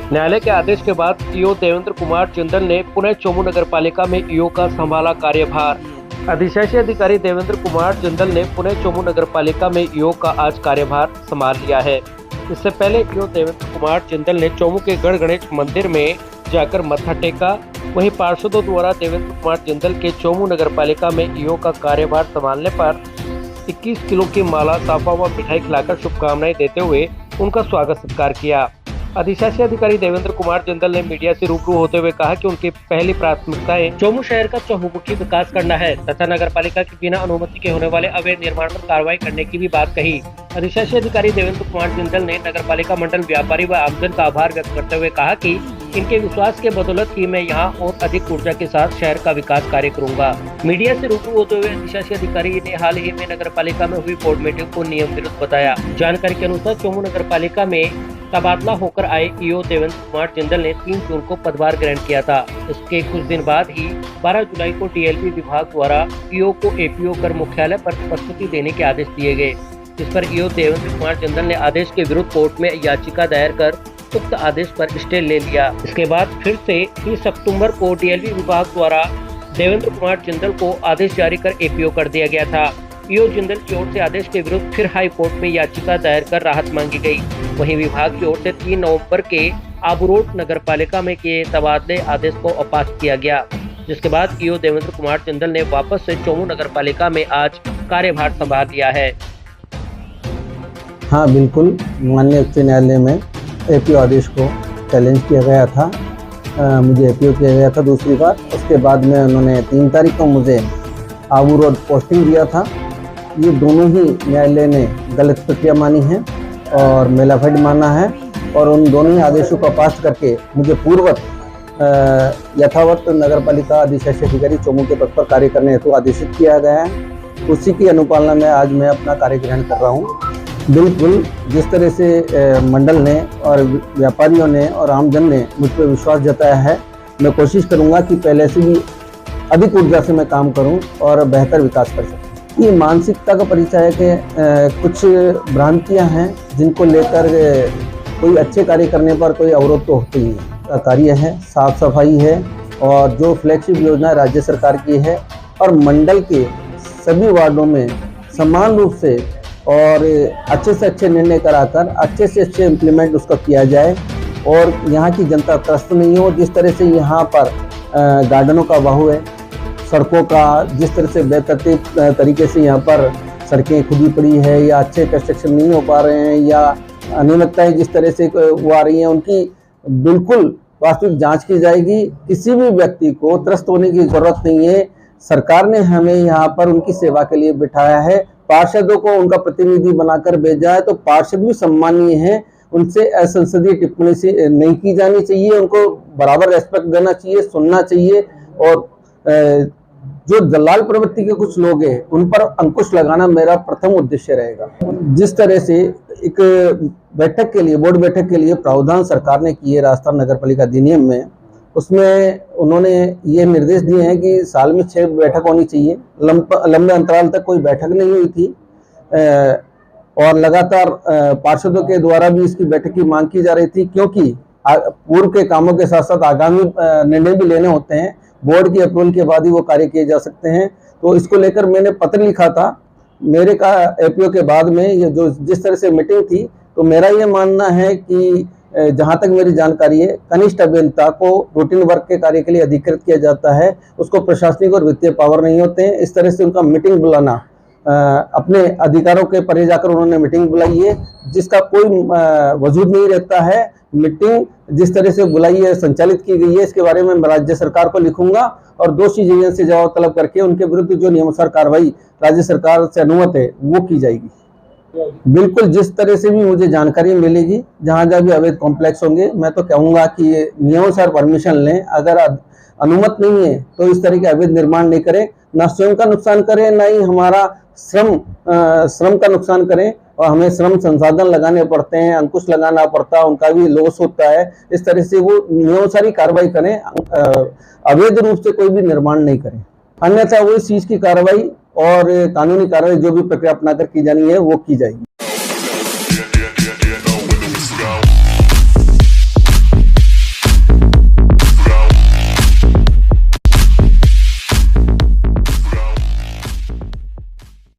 न्यायालय के आदेश के बाद ईओ देवेंद्र कुमार जिंदल ने पुणे चोमू नगर पालिका में ईओ का संभाला कार्यभार। अधिशासी अधिकारी देवेंद्र कुमार जिंदल ने पुणे चोमू नगर पालिका में ईओ का आज कार्यभार संभाल लिया है। इससे पहले ईओ देवेंद्र कुमार जिंदल ने चोमू के गढ़ गणेश मंदिर में जाकर मत्था टेका। वहीं पार्षदों द्वारा देवेंद्र कुमार जिंदल के चोमू नगर पालिका में ईओ का कार्यभार संभालने पर 21 किलो की माला, साफा व मिठाई खिलाकर शुभकामनाएं देते हुए उनका स्वागत सत्कार किया। अधिशासी अधिकारी देवेंद्र कुमार जिंदल ने मीडिया से रूबरू होते हुए कहा कि उनकी पहली प्राथमिकताएं चोमू शहर का चहुमुखी विकास करना है तथा नगर पालिका की बिना अनुमति के होने वाले अवैध निर्माण पर कार्रवाई करने की भी बात कही। अधिशासी अधिकारी देवेंद्र कुमार जिंदल ने नगर पालिका मंडल व्यापारी व आमजन का आभार व्यक्त करते हुए कहा कि इनके विश्वास के बदौलत ही मैं यहाँ और अधिक ऊर्जा के साथ शहर का विकास कार्य करूंगा। मीडिया से रूबरू होते हुए अधिशासी अधिकारी ने हाल ही में नगर पालिका में हुई बोर्ड मीटिंग को नियम विरुद्ध बताया। जानकारी के अनुसार चोमू नगर पालिका में तबादला होकर आए ईओ देवेंद्र कुमार जिंदल ने 3 जून को पदभार ग्रहण किया था। इसके कुछ दिन बाद ही 12 जुलाई को टीएलपी विभाग द्वारा ईओ को एपीओ कर मुख्यालय पर प्रस्तुति देने के आदेश दिए गए, जिस पर ईओ देवेंद्र कुमार जिंदल ने आदेश के विरुद्ध कोर्ट में याचिका दायर कर उक्त आदेश पर स्टे ले लिया। इसके बाद फिर से 30 सितंबर को टीएलपी विभाग द्वारा देवेंद्र कुमार जिंदल को आदेश जारी कर एपीओ कर दिया गया था। ईओ जिंदल की ओर से आदेश के विरुद्ध फिर हाई कोर्ट में याचिका दायर कर राहत मांगी गई। वहीं विभाग की ओर से 3 नवंबर के आबूरोड नगर पालिका में किए तबादले आदेश को अपास किया गया, जिसके बाद ईओ देवेंद्र कुमार जिंदल ने वापस से चोमू नगर पालिका में आज कार्यभार संभाल लिया है। हाँ बिल्कुल, माननीय उच्च न्यायालय में एपीओ आदेश को चैलेंज किया गया था। मुझे एपीओ किया गया था दूसरी बार। उसके बाद में उन्होंने 3 तारीख को मुझे आबूरोड पोस्टिंग दिया था। ये दोनों ही न्यायालय ने गलत प्रक्रिया मानी है और मेलाफाइड माना है और उन दोनों ही आदेशों का पास करके मुझे पूर्ववत यथावत नगर पालिका अधिशासी अधिकारी चोमू के पद पर कार्य करने हेतु आदेशित किया गया है। उसी की अनुपालना में आज मैं अपना कार्य ग्रहण कर रहा हूँ। बिल्कुल जिस तरह से मंडल ने और व्यापारियों ने और आमजन ने मुझ पर विश्वास जताया है, मैं कोशिश करूँगा कि पहले से भी अधिक ऊर्जा से मैं काम करूँ और बेहतर विकास कर सकूँ। ये मानसिकता का परिचय है कि कुछ भ्रांतियां हैं जिनको लेकर कोई अच्छे कार्य करने पर कोई अवरोध तो होते ही है। कार्य है, साफ सफाई है और जो फ्लैगशिप योजना राज्य सरकार की है और मंडल के सभी वार्डों में समान रूप से और अच्छे से अच्छे निर्णय कराकर अच्छे से अच्छे इम्प्लीमेंट उसका किया जाए और यहाँ की जनता त्रस्त नहीं हो। जिस तरह से यहाँ पर गार्डनों का अभाव है, सड़कों का जिस तरह से बेतरतीब तरीके से यहाँ पर सड़कें खुदी पड़ी है या अच्छे कंस्ट्रक्शन नहीं हो पा रहे हैं या अनियमितताएं जिस तरह से वो आ रही हैं, उनकी बिल्कुल वास्तविक जांच की जाएगी। किसी भी व्यक्ति को त्रस्त होने की जरूरत नहीं है। सरकार ने हमें यहाँ पर उनकी सेवा के लिए बिठाया है। पार्षदों को उनका प्रतिनिधि बनाकर भेजा है तो पार्षद भी सम्मानीय हैं। उनसे असंसदीय टिप्पणी से नहीं की जानी चाहिए, उनको बराबर रेस्पेक्ट देना चाहिए, सुनना चाहिए और जो दलाल प्रवृत्ति के कुछ लोग हैं उन पर अंकुश लगाना मेरा प्रथम उद्देश्य रहेगा। जिस तरह से एक बैठक के लिए, बोर्ड बैठक के लिए प्रावधान सरकार ने किए राजस्थान नगर पालिका अधिनियम में, उसमें उन्होंने ये निर्देश दिए हैं कि साल में 6 बैठक होनी चाहिए। लंबे अंतराल तक कोई बैठक नहीं हुई थी और लगातार पार्षदों के द्वारा भी इसकी बैठक की मांग की जा रही थी, क्योंकि पूर्व के कामों के साथ साथ आगामी निर्णय भी लेने होते हैं। बोर्ड की अप्रूवल के बाद ही वो कार्य किए जा सकते हैं। तो इसको लेकर मैंने पत्र लिखा था मेरे का एपीओ के बाद में। ये जो जिस तरह से मीटिंग थी, तो मेरा ये मानना है कि जहां तक मेरी जानकारी है, कनिष्ठ अभियंता को रूटीन वर्क के कार्य के लिए अधिकृत किया जाता है, उसको प्रशासनिक और वित्तीय पावर नहीं होते हैं। इस तरह से उनका मीटिंग बुलाना, अपने अधिकारों के परे जाकर उन्होंने मीटिंग बुलाई है जिसका कोई वजूद नहीं रहता है। मीटिंग जिस तरह से बुलाई है, संचालित की गई है, इसके बारे में मैं राज्य सरकार को लिखूंगा और दोषी जजों से जवाब तलब करके उनके विरुद्ध जो नियमानुसार कार्रवाई राज्य सरकार से अनुमत है वो की जाएगी। बिल्कुल जिस तरह से भी मुझे जानकारी मिलेगी, जहां जहां भी अवैध कॉम्प्लेक्स होंगे, मैं तो कहूंगा कि नियमानुसार परमिशन लें। अगर अनुमत नहीं है तो इस तरह के अवैध निर्माण नहीं करें, ना स्वयं का नुकसान करें, ना ही हमारा श्रम का नुकसान करें और हमें श्रम संसाधन लगाने पड़ते हैं, अंकुश लगाना पड़ता है, उनका भी लॉस होता है। इस तरह से वो नियमानुसार कार्रवाई करें, अवैध रूप से कोई भी निर्माण नहीं करें, अन्यथा वो इस चीज की कार्रवाई और कानूनी कार्रवाई जो भी प्रक्रिया अपनाकर की जानी है वो की जाएगी।